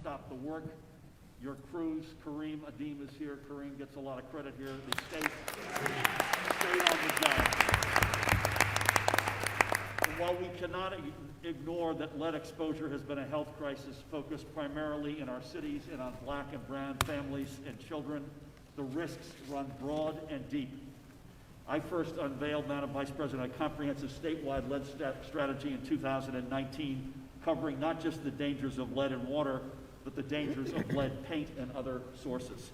stop the work. Your crews, Kareem Adim is here. Kareem gets a lot of credit here. They stayed on the job. And while we cannot ignore that lead exposure has been a health crisis focused primarily in our cities and on black and brown families and children, the risks run broad and deep. I first unveiled, Madam Vice President, a comprehensive statewide lead strategy in 2019, covering not just the dangers of lead in water, but the dangers of lead paint and other sources.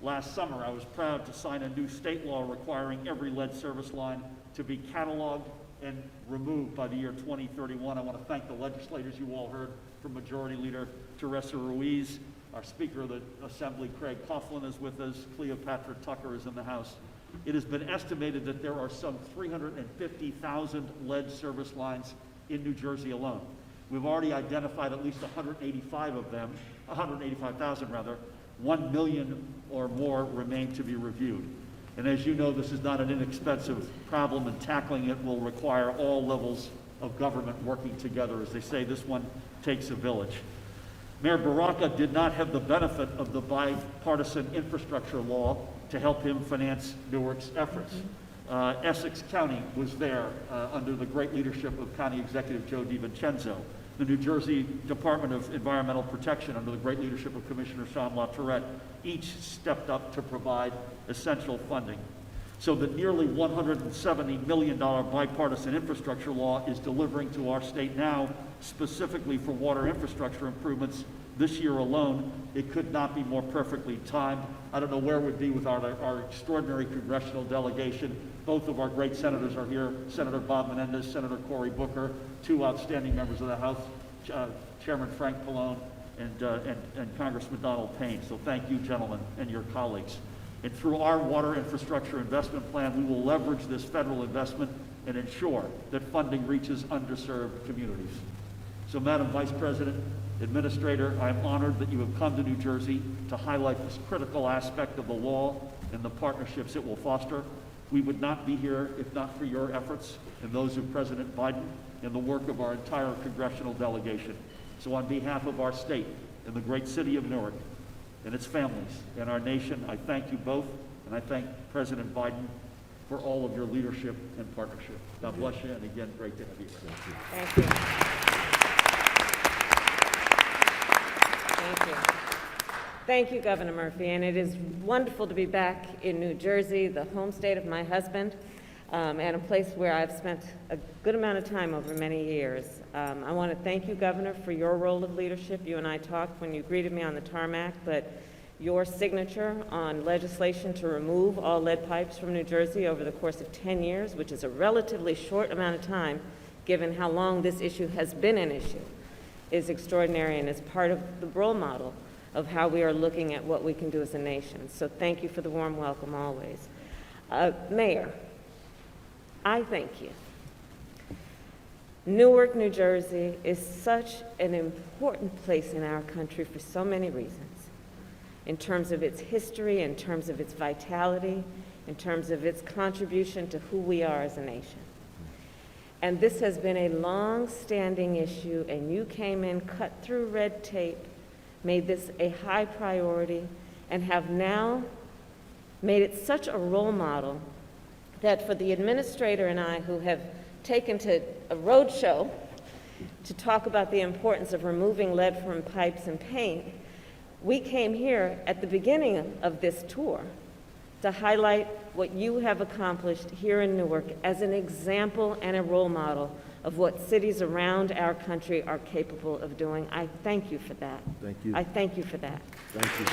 Last summer, I was proud to sign a new state law requiring every lead service line to be cataloged and removed by the year 2031. I want to thank the legislators you all heard from Majority Leader Teresa Ruiz. Our Speaker of the Assembly, Craig Coughlin, is with us. Cleopatra Tucker is in the House. It has been estimated that there are some 350,000 lead service lines in New Jersey alone. We've already identified at least 185,000 rather. 1 million or more remain to be reviewed. And as you know, this is not an inexpensive problem, and tackling it will require all levels of government working together. As they say, this one takes a village. Mayor Baraka did not have the benefit of the bipartisan infrastructure law to help him finance Newark's efforts. Essex County was there under the great leadership of County Executive Joe DiVincenzo. The New Jersey Department of Environmental Protection under the great leadership of Commissioner Sean LaTourette each stepped up to provide essential funding. So the nearly $170 million bipartisan infrastructure law is delivering to our state now, specifically for water infrastructure improvements. This year alone, it could not be more perfectly timed. I don't know where we'd be with our extraordinary congressional delegation. Both of our great senators are here, Senator Bob Menendez, Senator Cory Booker, two outstanding members of the House, Chairman Frank Pallone and Congressman Donald Payne. So thank you, gentlemen, and your colleagues. And through our water infrastructure investment plan, we will leverage this federal investment and ensure that funding reaches underserved communities. So, Madam Vice President, Administrator, I am honored that you have come to New Jersey to highlight this critical aspect of the law and the partnerships it will foster. We would not be here if not for your efforts and those of President Biden and the work of our entire congressional delegation. So on behalf of our state and the great city of Newark and its families and our nation, I thank you both, and I thank President Biden for all of your leadership and partnership. God bless you, and again, great to have you here. Thank you. Thank you. Thank you, Governor Murphy, and it is wonderful to be back in New Jersey, the home state of my husband, and a place where I've spent a good amount of time over many years. I want to thank you, Governor, for your role of leadership. You and I talked when you greeted me on the tarmac, but your signature on legislation to remove all lead pipes from New Jersey over the course of 10 years, which is a relatively short amount of time, given how long this issue has been an issue, is extraordinary and is part of the role model of how we are looking at what we can do as a nation. So thank you for the warm welcome always. Mayor, I thank you. Newark, New Jersey is such an important place in our country for so many reasons, in terms of its history, in terms of its vitality, in terms of its contribution to who we are as a nation. And this has been a long-standing issue, and you came in, cut through red tape, made this a high priority, and have now made it such a role model that for the administrator and I, who have taken to a road show to talk about the importance of removing lead from pipes and paint, we came here at the beginning of this tour to highlight what you have accomplished here in Newark as an example and a role model of what cities around our country are capable of doing. I thank you for that. Thank you. I thank you for that. Thank you.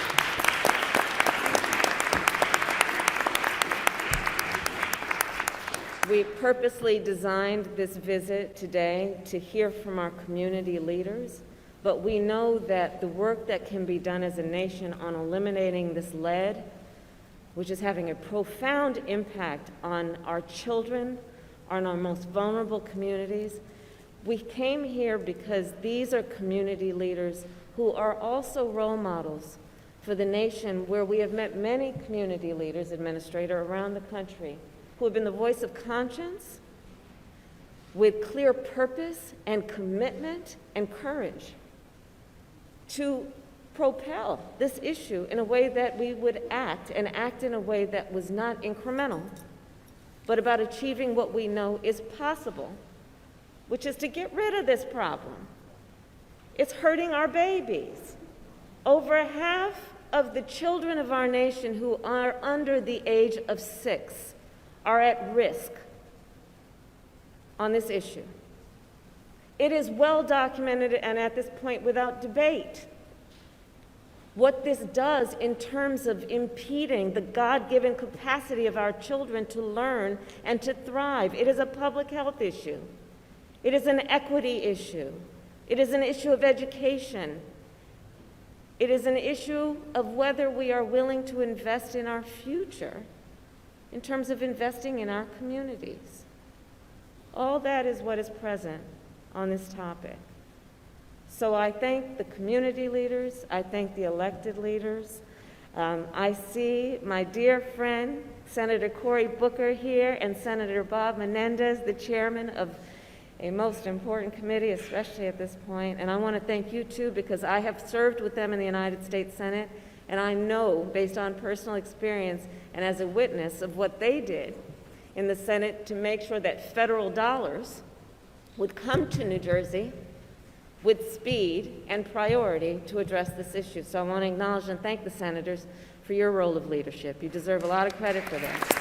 We purposely designed this visit today to hear from our community leaders, but we know that the work that can be done as a nation on eliminating this lead, which is having a profound impact on our children, on our most vulnerable communities. We came here because these are community leaders who are also role models for the nation, where we have met many community leaders, Administrator, around the country, who have been the voice of conscience with clear purpose and commitment and courage to propel this issue in a way that we would act, and act in a way that was not incremental, but about achieving what we know is possible, which is to get rid of this problem. It's hurting our babies. Over half of the children of our nation who are under the age of 6 are at risk on this issue. It is well documented and at this point without debate what this does in terms of impeding the God-given capacity of our children to learn and to thrive. It is a public health issue. It is an equity issue. It is an issue of education. It is an issue of whether we are willing to invest in our future in terms of investing in our communities. All that is what is present on this topic. So I thank the community leaders. I thank the elected leaders. I see my dear friend, Senator Cory Booker here, and Senator Bob Menendez, the chairman of a most important committee, especially at this point. And I want to thank you too, because I have served with them in the United States Senate, and I know, based on personal experience and as a witness of what they did in the Senate to make sure that federal dollars would come to New Jersey with speed and priority to address this issue. So I want to acknowledge and thank the senators for your role of leadership. You deserve a lot of credit for that.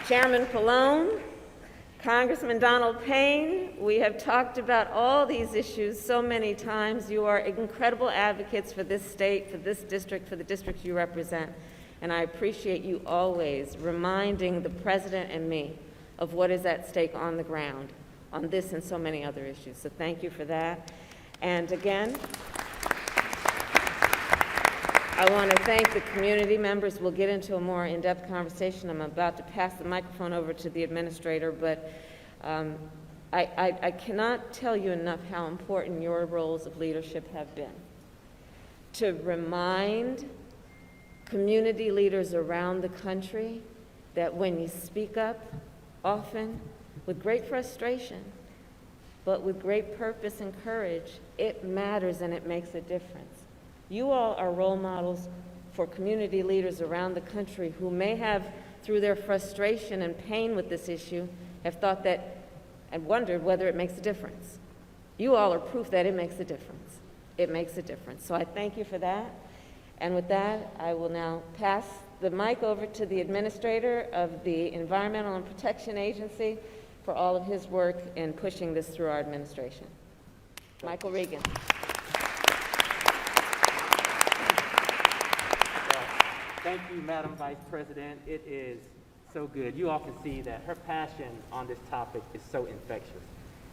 Chairman Pallone, Congressman Donald Payne, we have talked about all these issues so many times. You are incredible advocates for this state, for this district, for the districts you represent. And I appreciate you always reminding the President and me of what is at stake on the ground on this and so many other issues. So thank you for that. And again, I want to thank the community members. We'll get into a more in-depth conversation. I'm about to pass the microphone over to the administrator, but I cannot tell you enough how important your roles of leadership have been to remind community leaders around the country that when you speak up, often with great frustration, but with great purpose and courage, it matters and it makes a difference. You all are role models for community leaders around the country who may have, through their frustration and pain with this issue, have thought that and wondered whether it makes a difference. You all are proof that it makes a difference. It makes a difference. So I thank you for that. And with that, I will now pass the mic over to the administrator of the Environmental and Protection Agency for all of his work in pushing this through our administration. Michael Regan. Thank you, Madam Vice President. It is so good. You all can see that her passion on this topic is so infectious.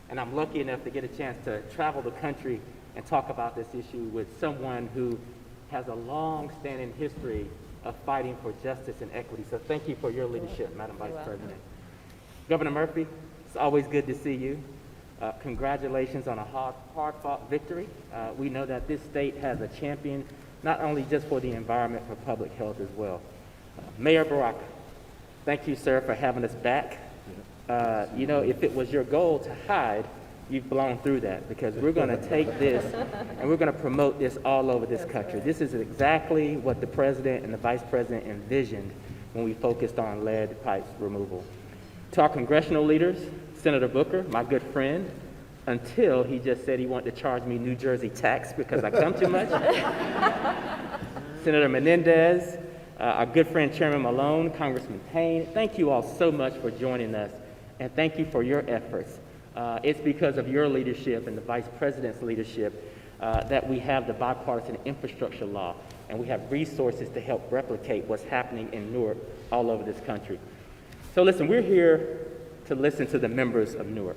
And I'm lucky enough to get a chance to travel the country and talk about this issue with someone who has a long-standing history of fighting for justice and equity. So thank you for your leadership, Madam Vice President. Governor Murphy, it's always good to see you. Congratulations on a hard-fought victory. We know that this state has a champion, not only just for the environment, for public health as well. Mayor Baraka, thank you, sir, for having us back. You know, if it was your goal to hide, you've blown through that, because we're going to take this and we're going to promote this all over this country. This is exactly what the President and the Vice President envisioned when we focused on lead pipes removal. To our congressional leaders, Senator Booker, my good friend, until he just said he wanted to charge me New Jersey tax because I come too much. Senator Menendez, our good friend Chairman Malone, Congressman Payne, thank you all so much for joining us, and thank you for your efforts. It's because of your leadership and the Vice President's leadership that we have the bipartisan infrastructure law, and we have resources to help replicate what's happening in Newark all over this country. So listen, we're here to listen to the members of Newark.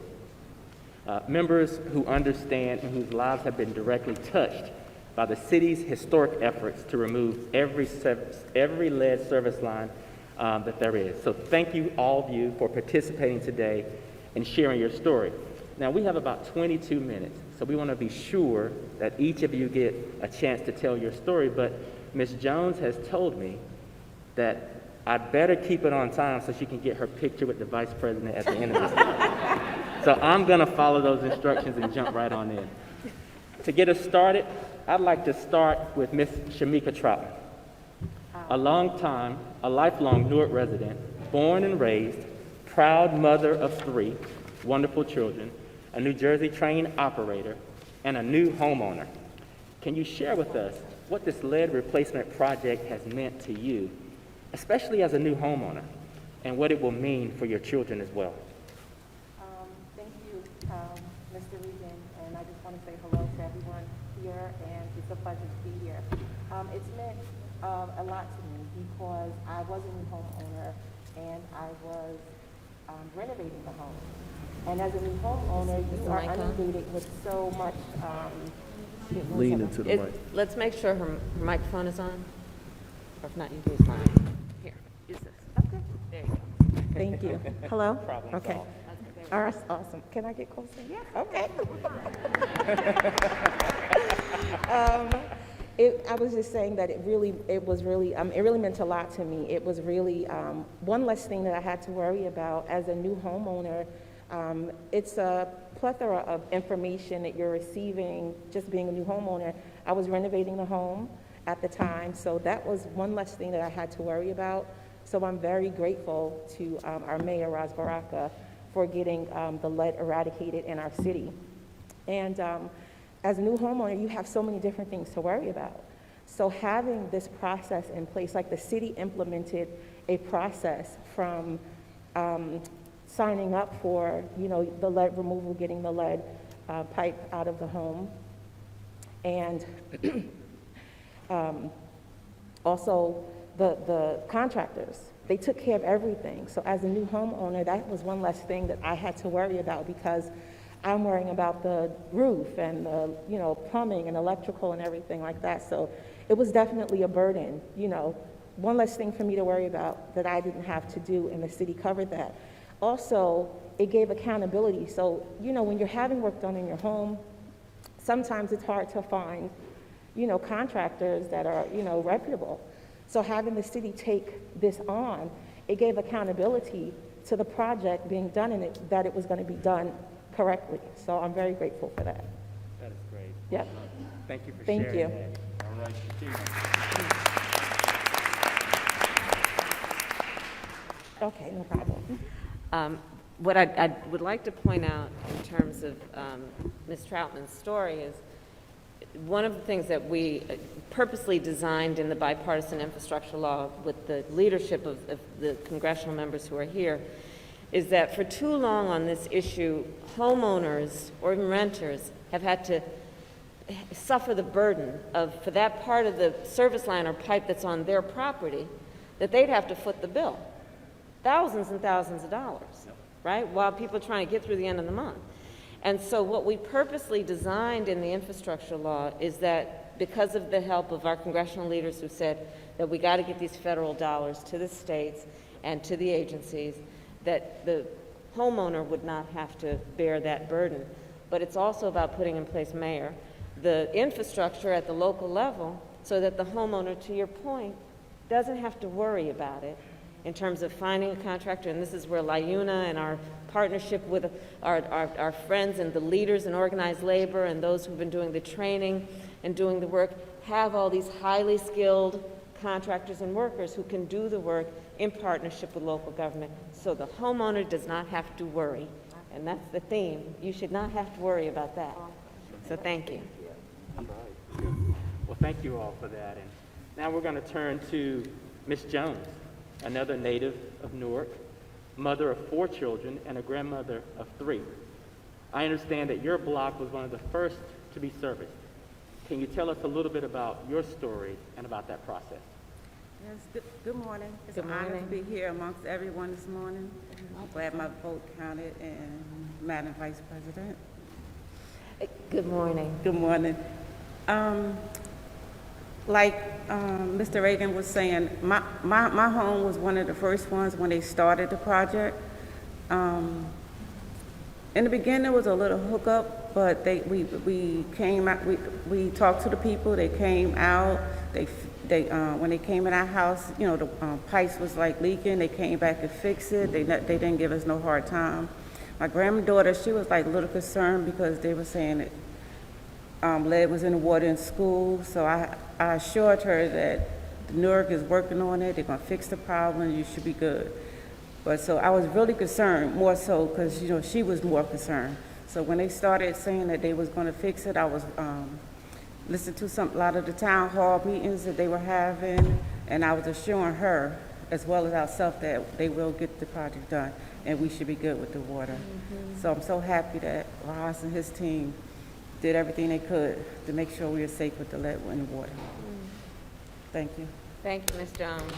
Members who understand and whose lives have been directly touched by the city's historic efforts to remove every lead service line that there is. So thank you, all of you, for participating today and sharing your story. Now, we have about 22 minutes, so we want to be sure that each of you get a chance to tell your story, but Ms. Jones has told me that I better keep it on time so she can get her picture with the Vice President at the end of this. So I'm going to follow those instructions and jump right on in. To get us started, I'd like to start with Miss Shamika Troutman, a lifelong Newark resident, born and raised, proud mother of 3 wonderful children, a New Jersey trained operator, and a new homeowner. Can you share with us what this lead replacement project has meant to you, especially as a new homeowner, and what it will mean for your children as well? Thank you, Mr. Regan, and I just want to say hello to everyone here, and it's a pleasure to be here. It's meant a lot to me because I was a new homeowner and I was renovating the home. And as a new homeowner, you are inundated with so much. Lean into the mic. Let's make sure her microphone is on. Or if not, you can use mine. Here, use this. Okay. There you go. Thank you. Hello? Problem Okay. solved. All right, awesome. Can I get closer? Yeah. Okay. I was just saying that it really meant a lot to me. It was really one less thing that I had to worry about as a new homeowner. It's a plethora of information that you're receiving just being a new homeowner. I was renovating the home at the time, so that was one less thing that I had to worry about. So I'm very grateful to our mayor, Ras Baraka, for getting the lead eradicated in our city. And as a new homeowner, you have so many different things to worry about. So having this process in place, like the city implemented a process from signing up for, the lead removal, getting the lead pipe out of the home, and also the contractors. They took care of everything. So as a new homeowner, that was one less thing that I had to worry about because I'm worrying about the roof and the, plumbing and electrical and everything like that. So it was definitely a burden, one less thing for me to worry about that I didn't have to do, and the city covered that. Also, it gave accountability. So, when you're having work done in your home, sometimes it's hard to find, contractors that are, reputable. So having the city take this on, it gave accountability to the project being done and that it was going to be done correctly. So I'm very grateful for that. That is great. Yep. Thank you for Thank sharing you. that. All right, Shatima. Okay, no problem. What I would like to point out in terms of Ms. Troutman's story is one of the things that we purposely designed in the bipartisan infrastructure law with the leadership of the congressional members who are here is that for too long on this issue, homeowners or even renters have had to suffer the burden of, for that part of the service line or pipe that's on their property, that they'd have to foot the bill. Thousands and thousands of dollars, right? While people are trying to get through the end of the month. And so what we purposely designed in the infrastructure law is that because of the help of our congressional leaders who said that we got to get these federal dollars to the states and to the agencies, that the homeowner would not have to bear that burden. But it's also about putting in place, Mayor, the infrastructure at the local level so that the homeowner, to your point, doesn't have to worry about it in terms of finding a contractor. And this is where LIUNA and our partnership with our friends and the leaders in organized labor and those who've been doing the training and doing the work have all these highly skilled contractors and workers who can do the work in partnership with local government. So the homeowner does not have to worry. And that's the theme. You should not have to worry about that. So thank you. All right. Well, thank you all for that. And now we're going to turn to Ms. Jones, another native of Newark, mother of 4 children and a grandmother of 3. I understand that your block was one of the first to be serviced. Can you tell us a little bit about your story and about that process? Yes, good morning. It's Good an honor to morning. be here amongst everyone this morning. I'm glad my vote counted, and Madam Vice President. Good morning. Good morning. Like Mr. Reagan was saying, my home was one of the first ones when they started the project. In the beginning, it was a little hookup, but we came out. We talked to the people. They came out. When they came in our house, the pipes was like leaking. They came back and fixed it. They didn't give us no hard time. My granddaughter, she was like a little concerned because they were saying that lead was in the water in school. So I assured her that Newark is working on it. They're gonna fix the problem. You should be good. But so I was really concerned, more so because she was more concerned. So when they started saying that they was gonna fix it, I was listening to a lot of the town hall meetings that they were having, and I was assuring her as well as ourselves that they will get the project done and we should be good with the water. So I'm so happy that Ross and his team did everything they could to make sure we are safe with the lead in the water. Thank you. Thank you, Ms. Jones.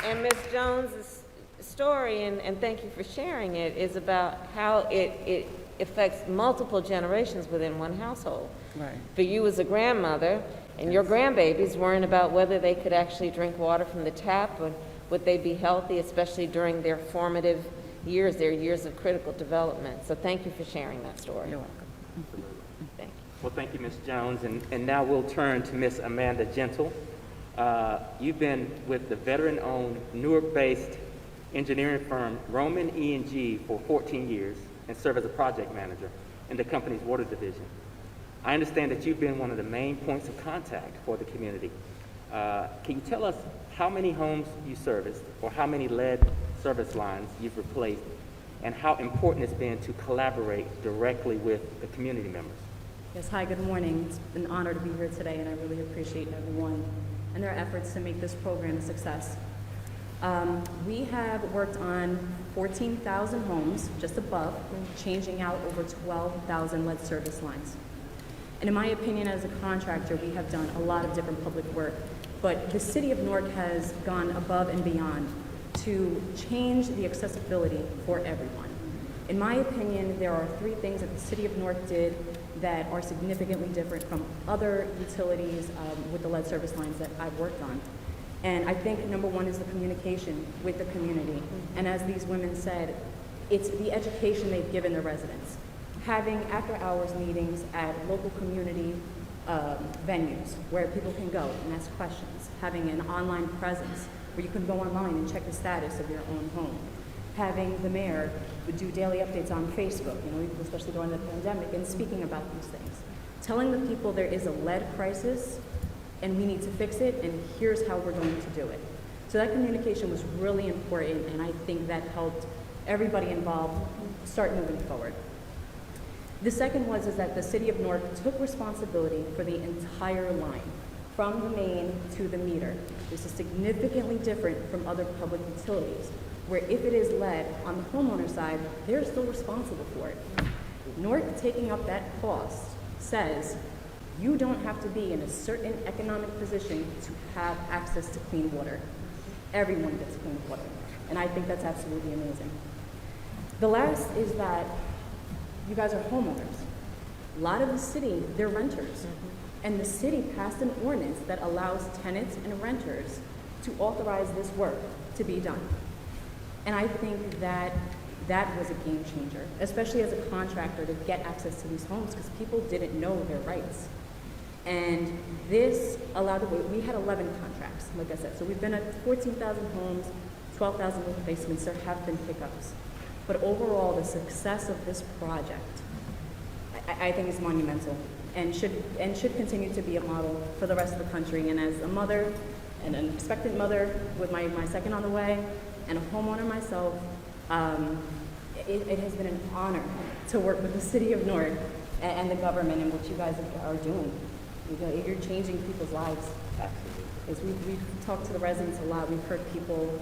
And Ms. Jones' story, and thank you for sharing it, is about how it affects multiple generations within one household. Right. For you as a grandmother, and your grandbabies worrying about whether they could actually drink water from the tap, or would they be healthy, especially during their formative years, their years of critical development. So thank you for sharing that story. You're welcome. Thank you. Well, thank you, Ms. Jones. And now we'll turn to Ms. Amanda Gentle. You've been with the veteran-owned Newark-based engineering firm Roman E&G for 14 years and serve as a project manager in the company's water division. I understand that you've been one of the main points of contact for the community. Can you tell us how many homes you serviced or how many lead service lines you've replaced and how important it's been to collaborate directly with the community members? Yes, hi, good morning. It's an honor to be here today, and I really appreciate everyone and their efforts to make this program a success. We have worked on 14,000 homes, just above, changing out over 12,000 lead service lines. And in my opinion, as a contractor, we have done a lot of different public work, but the City of Newark has gone above and beyond to change the accessibility for everyone. In my opinion, there are 3 things that the City of Newark did that are significantly different from other utilities with the lead service lines that I've worked on. And I think number 1 is the communication with the community. And as these women said, it's the education they've given the residents. Having after-hours meetings at local community venues where people can go and ask questions. Having an online presence where you can go online and check the status of your own home. Having the mayor do daily updates on Facebook, especially during the pandemic, and speaking about these things. Telling the people there is a lead crisis and we need to fix it, and here's how we're going to do it. So that communication was really important, and I think that helped everybody involved start moving forward. The second is that the City of Newark took responsibility for the entire line, from the main to the meter. This is significantly different from other public utilities, where if it is lead on the homeowner side, they're still responsible for it. Newark taking up that cost says you don't have to be in a certain economic position to have access to clean water. Everyone gets clean water, and I think that's absolutely amazing. The last is that you guys are homeowners. A lot of the city, they're renters. And the city passed an ordinance that allows tenants and renters to authorize this work to be done. And I think that that was a game changer, especially as a contractor, to get access to these homes because people didn't know their rights. And this allowed, we had 11 contracts, like I said. So we've been at 14,000 homes, 12,000 replacements. There have been hiccups. But overall, the success of this project, I think is monumental and should continue to be a model for the rest of the country. And as a mother, and an expectant mother with my second on the way, and a homeowner myself, it has been an honor to work with the City of Newark and the government and what you guys are doing. You're changing people's lives. Absolutely. We've talked to the residents a lot. We've heard people,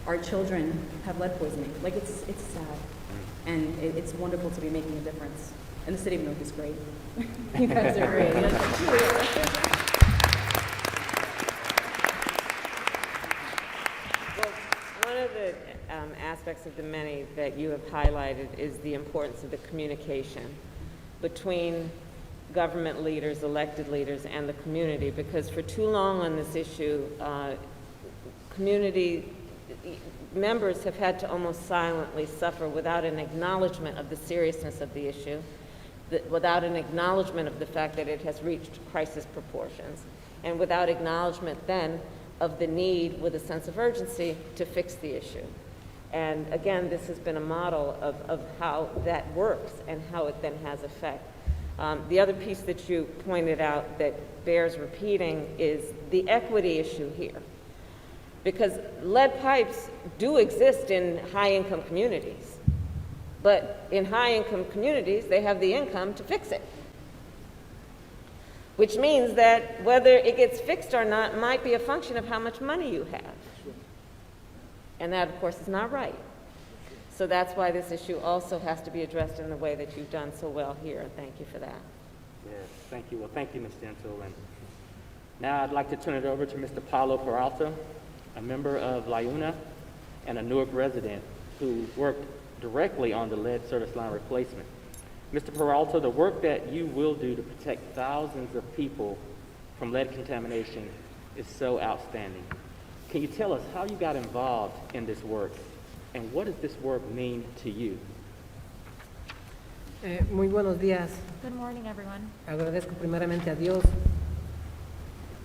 our children have lead poisoning. Like, it's sad. And it's wonderful to be making a difference. And the City of Newark is great. You guys are great. Well, one of the aspects of the many that you have highlighted is the importance of the communication between government leaders, elected leaders, and the community, because for too long on this issue, community members have had to almost silently suffer without an acknowledgement of the seriousness of the issue, without an acknowledgement of the fact that it has reached crisis proportions, and without acknowledgement then of the need with a sense of urgency to fix the issue. And again, this has been a model of how that works and how it then has effect. The other piece that you pointed out that bears repeating is the equity issue here. Because lead pipes do exist in high-income communities. But in high-income communities, they have the income to fix it. Which means that whether it gets fixed or not might be a function of how much money you have. And that, of course, is not right. So that's why this issue also has to be addressed in the way that you've done so well here, and thank you for that. Yes, thank you. Well, thank you, Ms. Gentle. And now I'd like to turn it over to Mr. Paulo Peralta, a member of LIUNA and a Newark resident who worked directly on the lead service line replacement. Mr. Peralta, the work that you will do to protect thousands of people from lead contamination is so outstanding. Can you tell us how you got involved in this work and what does this work mean to you? Muy buenos días. Good morning, everyone. Agradezco primeramente a Dios,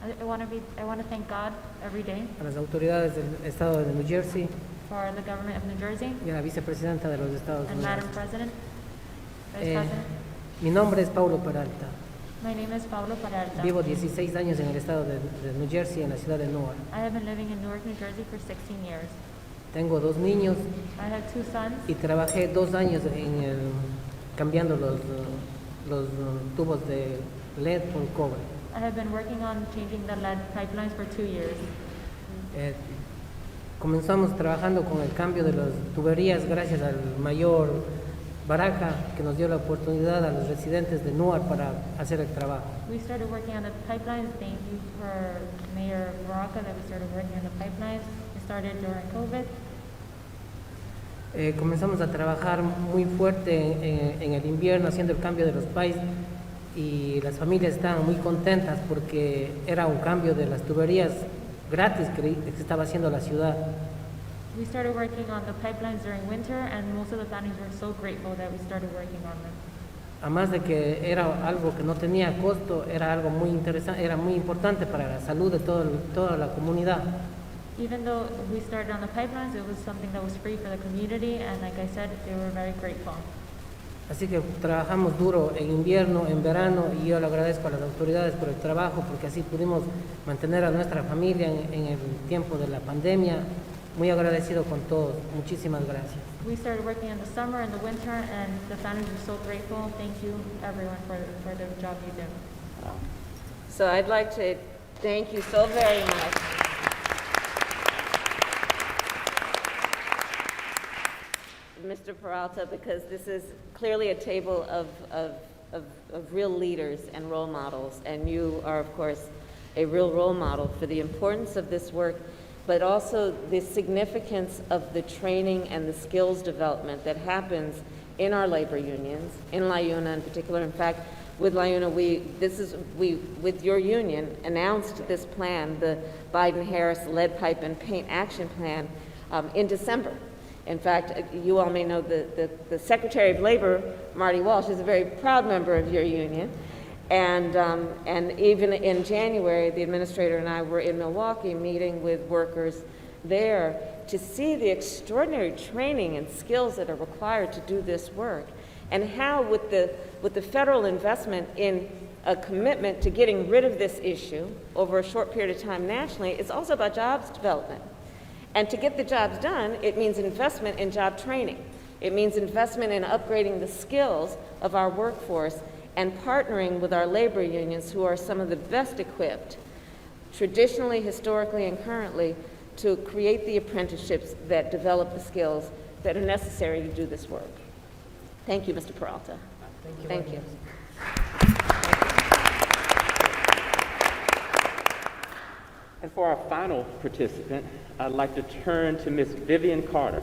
I want to thank God every day a las autoridades del estado de New Jersey for the government of New Jersey y a la vicepresidenta de los Estados and Unidos. Madam President, Vice Eh, President. Mi nombre es Paulo Peralta. My name is Pablo Peralta. Vivo 16 años en el estado de New Jersey, en la ciudad de Newark. I have been living in Newark, New Jersey for 16 years. Tengo 2 niños I have 2 sons. y trabajé 2 años cambiando los tubos de LED por cobre. I have been working on changing the lead pipelines for 2 years. Comenzamos trabajando con el cambio de las tuberías gracias al mayor Baraja, que nos dio la oportunidad a los residentes de Newark para hacer el trabajo. We started working on the pipelines. Thank you for Mayor Baraka that we started working on the pipelines. We started during COVID. Comenzamos a trabajar muy fuerte en el invierno haciendo el cambio de los pipes y las familias estaban muy contentas porque era un cambio de las tuberías gratis que estaba haciendo la ciudad. We started working on the pipelines during winter, and most of the families were so grateful that we started working on them. Además de que era algo que no tenía costo, era algo muy interesante, era muy importante para la salud de toda la comunidad. Even though we started on the pipelines, it was something that was free for the community, and like I said, they were very grateful. Así que trabajamos duro en invierno, en verano, y yo le agradezco a las autoridades por el trabajo, porque así pudimos mantener a nuestra familia en el tiempo de la pandemia. Muy agradecido con todos. Muchísimas gracias. We started working in the summer and the winter, and the families were so grateful. Thank you, everyone, for the job you do. So I'd like to thank you so very much. Mr. Peralta, because this is clearly a table of real leaders and role models, and you are, of course, a real role model for the importance of this work, but also the significance of the training and the skills development that happens in our labor unions, in LIUNA in particular. In fact, with LIUNA, we, with your union, announced this plan, the Biden-Harris Lead Pipe and Paint Action Plan, in December. In fact, you all may know the Secretary of Labor, Marty Walsh, is a very proud member of your union. And even in January, the administrator and I were in Milwaukee meeting with workers there to see the extraordinary training and skills that are required to do this work, and how with the federal investment in a commitment to getting rid of this issue over a short period of time nationally, it's also about jobs development. And to get the jobs done, it means investment in job training. It means investment in upgrading the skills of our workforce and partnering with our labor unions, who are some of the best equipped, traditionally, historically, and currently, to create the apprenticeships that develop the skills that are necessary to do this work. Thank you, Mr. Peralta. Thank you. And for our final participant, I'd like to turn to Miss Vivian Carter,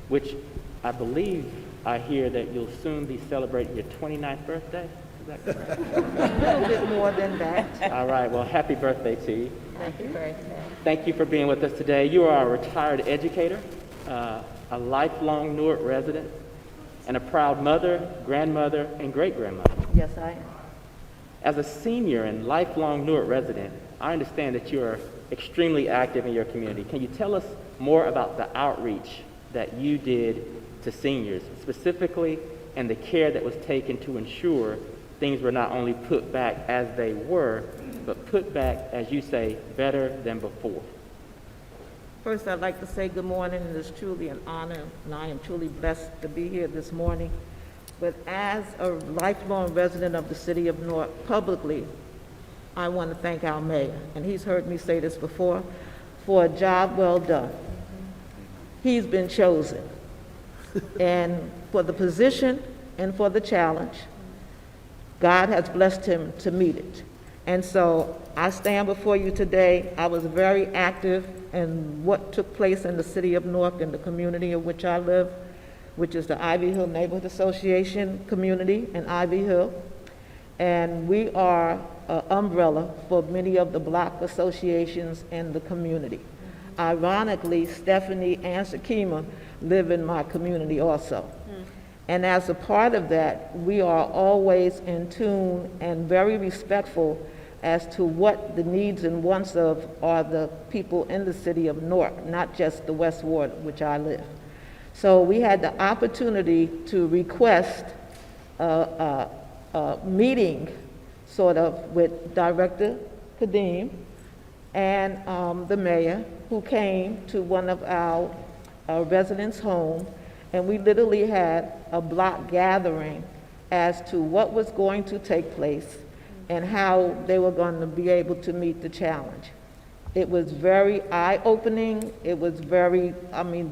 which I believe I hear that you'll soon be celebrating your 29th birthday. Is that correct? A little bit more than that. All right, well, happy birthday to you. Thank you very much. Thank you for being with us today. You are a retired educator, a lifelong Newark resident, and a proud mother, grandmother, and great-grandmother. Yes, I am. As a senior and lifelong Newark resident, I understand that you are extremely active in your community. Can you tell us more about the outreach that you did to seniors, specifically, and the care that was taken to ensure things were not only put back as they were, but put back, as you say, better than before? First, I'd like to say good morning. It is truly an honor, and I am truly blessed to be here this morning. But as a lifelong resident of the city of Newark, publicly, I want to thank our mayor, and he's heard me say this before, for a job well done. He's been chosen. And for the position and for the challenge, God has blessed him to meet it. And so I stand before you today. I was very active in what took place in the city of Newark and the community in which I live, which is the Ivy Hill Neighborhood Association community in Ivy Hill. And we are an umbrella for many of the block associations in the community. Ironically, Stephanie and Sakima live in my community also. And as a part of that, we are always in tune and very respectful as to what the needs and wants of are the people in the city of Newark, not just the West Ward, which I live. So we had the opportunity to request a meeting, sort of, with Director Kadeem and the mayor, who came to one of our residents' home, and we literally had a block gathering as to what was going to take place and how they were going to be able to meet the challenge. It was very eye-opening. It was very,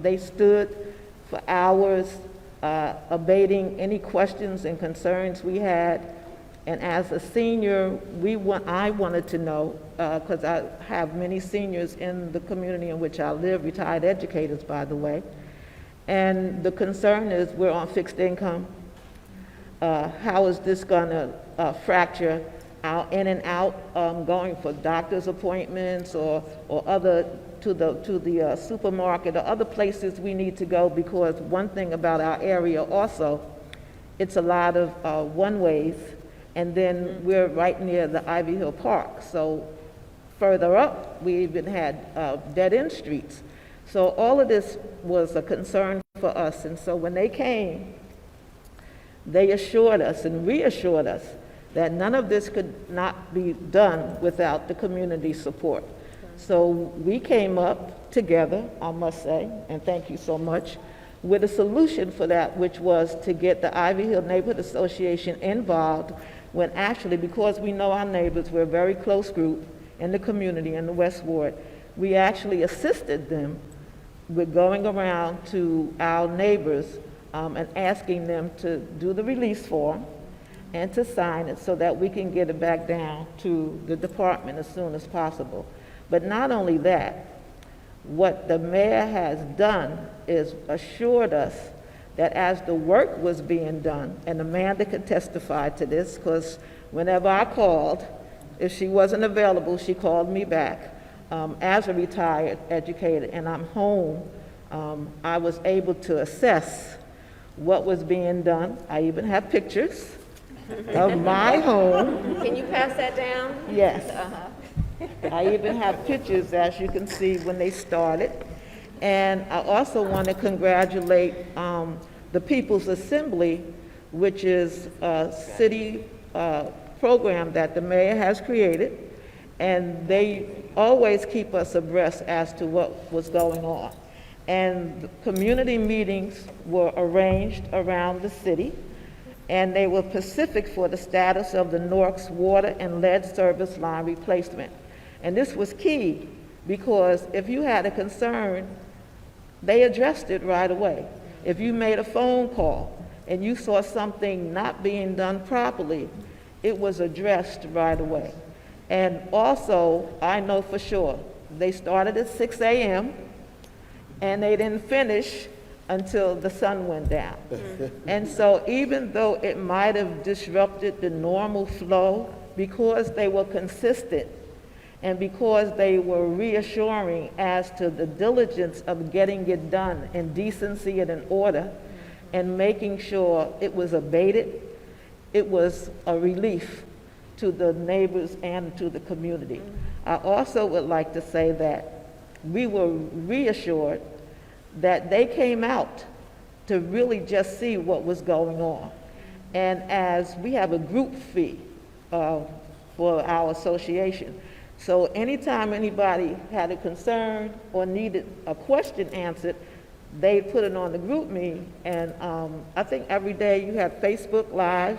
they stood for hours abating any questions and concerns we had. And as a senior, I wanted to know, because I have many seniors in the community in which I live, retired educators, by the way. And the concern is we're on fixed income. How is this going to fracture our in and out, going for doctor's appointments or other to the supermarket or other places we need to go? Because one thing about our area also, it's a lot of one-ways, and then we're right near the Ivy Hill Park. So further up, we even had dead-end streets. So all of this was a concern for us. And so when they came, they assured us and reassured us that none of this could not be done without the community support. So we came up together, I must say, and thank you so much, with a solution for that, which was to get the Ivy Hill Neighborhood Association involved, when actually, because we know our neighbors, we're a very close group in the community in the West Ward, we actually assisted them with going around to our neighbors and asking them to do the release form and to sign it so that we can get it back down to the department as soon as possible. But not only that, what the mayor has done is assured us that as the work was being done, and Amanda could testify to this, because whenever I called, if she wasn't available, she called me back. As a retired educator, and I'm home, I was able to assess what was being done. I even have pictures of my home. Can you pass that down? Yes. I even have pictures, as you can see, when they started. And I also want to congratulate the People's Assembly, which is a city program that the mayor has created, and they always keep us abreast as to what was going on. And community meetings were arranged around the city, and they were specific for the status of the Newark's water and lead service line replacement. And this was key, because if you had a concern, they addressed it right away. If you made a phone call and you saw something not being done properly, it was addressed right away. And also, I know for sure, they started at 6 a.m. and they didn't finish until the sun went down. And so even though it might have disrupted the normal flow, because they were consistent and because they were reassuring as to the diligence of getting it done in decency and in order and making sure it was abated, it was a relief to the neighbors and to the community. I also would like to say that we were reassured that they came out to really just see what was going on. And as we have a group fee for our association, so anytime anybody had a concern or needed a question answered, they put it on the group me, and I think every day you had Facebook Live,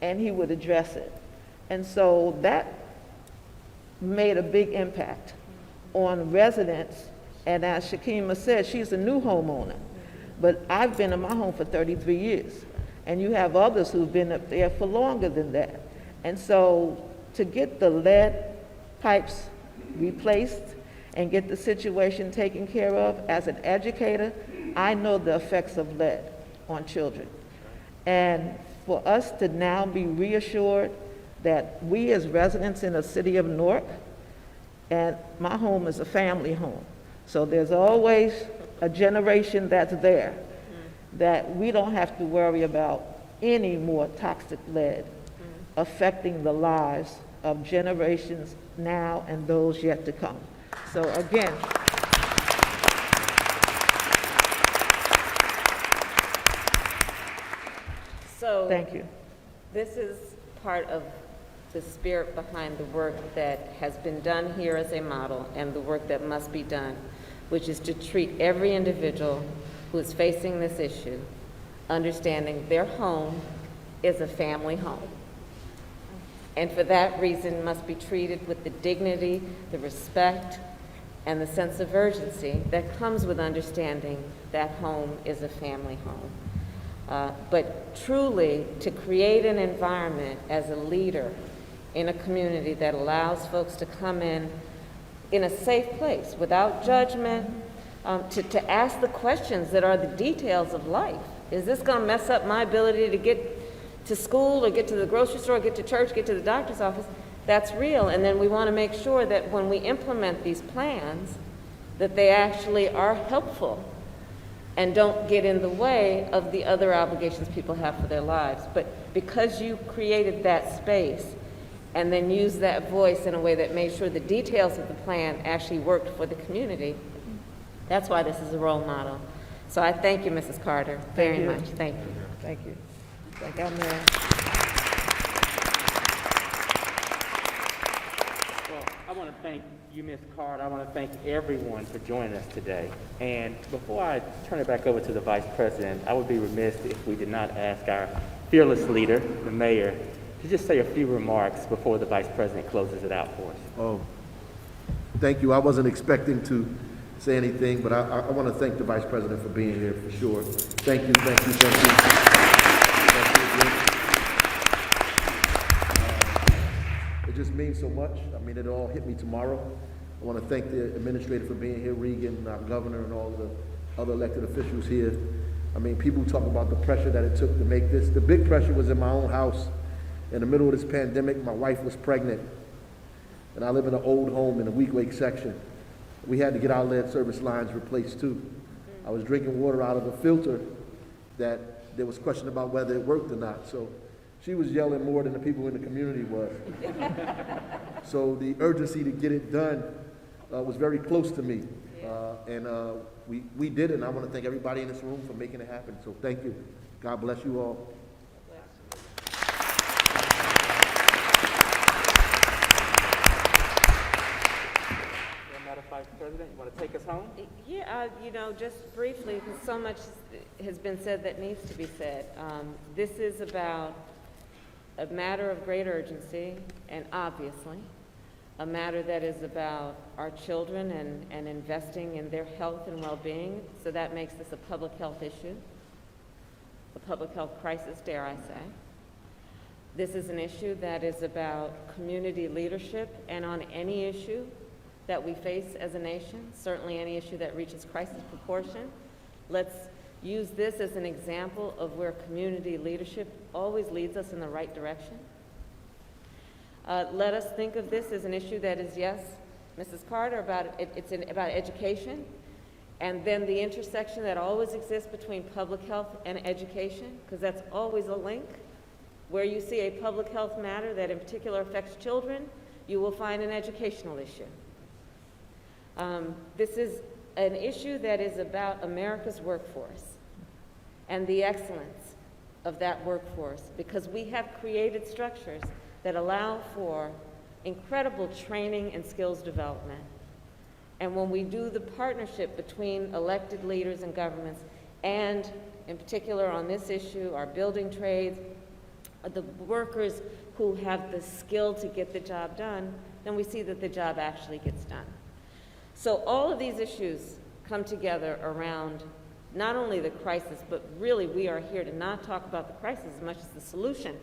and he would address it. And so that made a big impact on residents. And as Shakima said, she's a new homeowner, but I've been in my home for 33 years, and you have others who've been up there for longer than that. And so to get the lead pipes replaced and get the situation taken care of, as an educator, I know the effects of lead on children. And for us to now be reassured that we as residents in the city of Newark, and my home is a family home, so there's always a generation that's there, that we don't have to worry about any more toxic lead affecting the lives of generations now and those yet to come. So again, So thank you. this is part of the spirit behind the work that has been done here as a model and the work that must be done, which is to treat every individual who is facing this issue, understanding their home is a family home. And for that reason must be treated with the dignity, the respect, and the sense of urgency that comes with understanding that home is a family home. But truly, to create an environment as a leader in a community that allows folks to come in a safe place, without judgment, to ask the questions that are the details of life. Is this going to mess up my ability to get to school or get to the grocery store, get to church, get to the doctor's office? That's real. And then we want to make sure that when we implement these plans, that they actually are helpful and don't get in the way of the other obligations people have for their lives. But because you created that space and then used that voice in a way that made sure the details of the plan actually worked for the community, that's why this is a role model. So I thank you, Mrs. Carter, very much. Thank you. Thank you. Thank you, Mayor. Well, I want to thank you, Ms. Carter. I want to thank everyone for joining us today. And before I turn it back over to the Vice President, I would be remiss if we did not ask our fearless leader, the Mayor, to just say a few remarks before the Vice President closes it out for us. Oh, thank you. I wasn't expecting to say anything, but I want to thank the Vice President for being here for sure. Thank you, thank you, thank you. Thank you again. It just means so much. I mean, it all hit me tomorrow. I want to thank the administrator for being here, Regan, our governor, and all the other elected officials here. I mean, people talk about the pressure that it took to make this. The big pressure was in my own house. In the middle of this pandemic, my wife was pregnant, and I live in an old home in the Week Lake section. We had to get our lead service lines replaced too. I was drinking water out of a filter that there was question about whether it worked or not. So she was yelling more than the people in the community was. So the urgency to get it done was very close to me. And we did it, and I want to thank everybody in this room for making it happen. So thank you. God bless you all. Vice President, you want to take us home? Yeah, just briefly, because so much has been said that needs to be said. This is about a matter of great urgency, and obviously, a matter that is about our children and investing in their health and well-being. So that makes this a public health issue, a public health crisis, dare I say. This is an issue that is about community leadership, and on any issue that we face as a nation, certainly any issue that reaches crisis proportion. Let's use this as an example of where community leadership always leads us in the right direction. Let us think of this as an issue that is, yes, Mrs. Carter, about education, and then the intersection that always exists between public health and education, because that's always a link. Where you see a public health matter that in particular affects children, you will find an educational issue. This is an issue that is about America's workforce and the excellence of that workforce, because we have created structures that allow for incredible training and skills development. And when we do the partnership between elected leaders and governments, and in particular on this issue, our building trades, the workers who have the skill to get the job done, then we see that the job actually gets done. So all of these issues come together around not only the crisis, but really we are here to not talk about the crisis as much as the solution.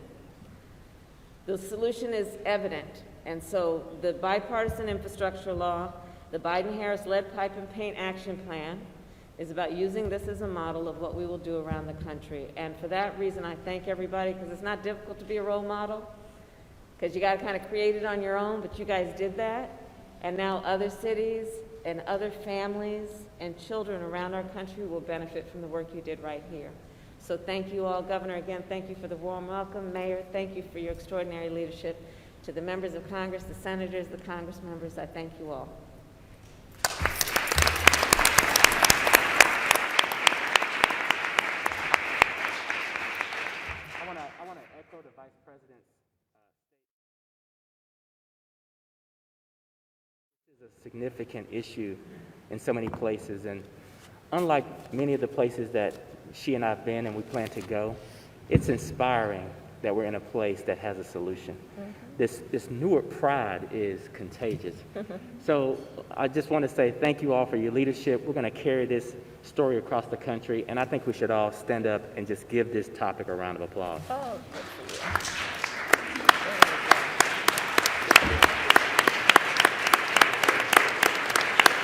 The solution is evident, and so the bipartisan infrastructure law, the Biden-Harris lead pipe and paint action plan is about using this as a model of what we will do around the country. And for that reason, I thank everybody, because it's not difficult to be a role model, because you got to kind of create it on your own, but you guys did that. And now other cities and other families and children around our country will benefit from the work you did right here. So thank you all. Governor, again, thank you for the warm welcome. Mayor, thank you for your extraordinary leadership. To the members of Congress, the senators, the Congress members, I thank you all. I want to echo the Vice President's statement. This is a significant issue in so many places, and unlike many of the places that she and I have been and we plan to go, it's inspiring that we're in a place that has a solution. This Newark pride is contagious. So I just want to say thank you all for your leadership. We're going to carry this story across the country, and I think we should all stand up and just give this topic a round of applause. Oh, good for you.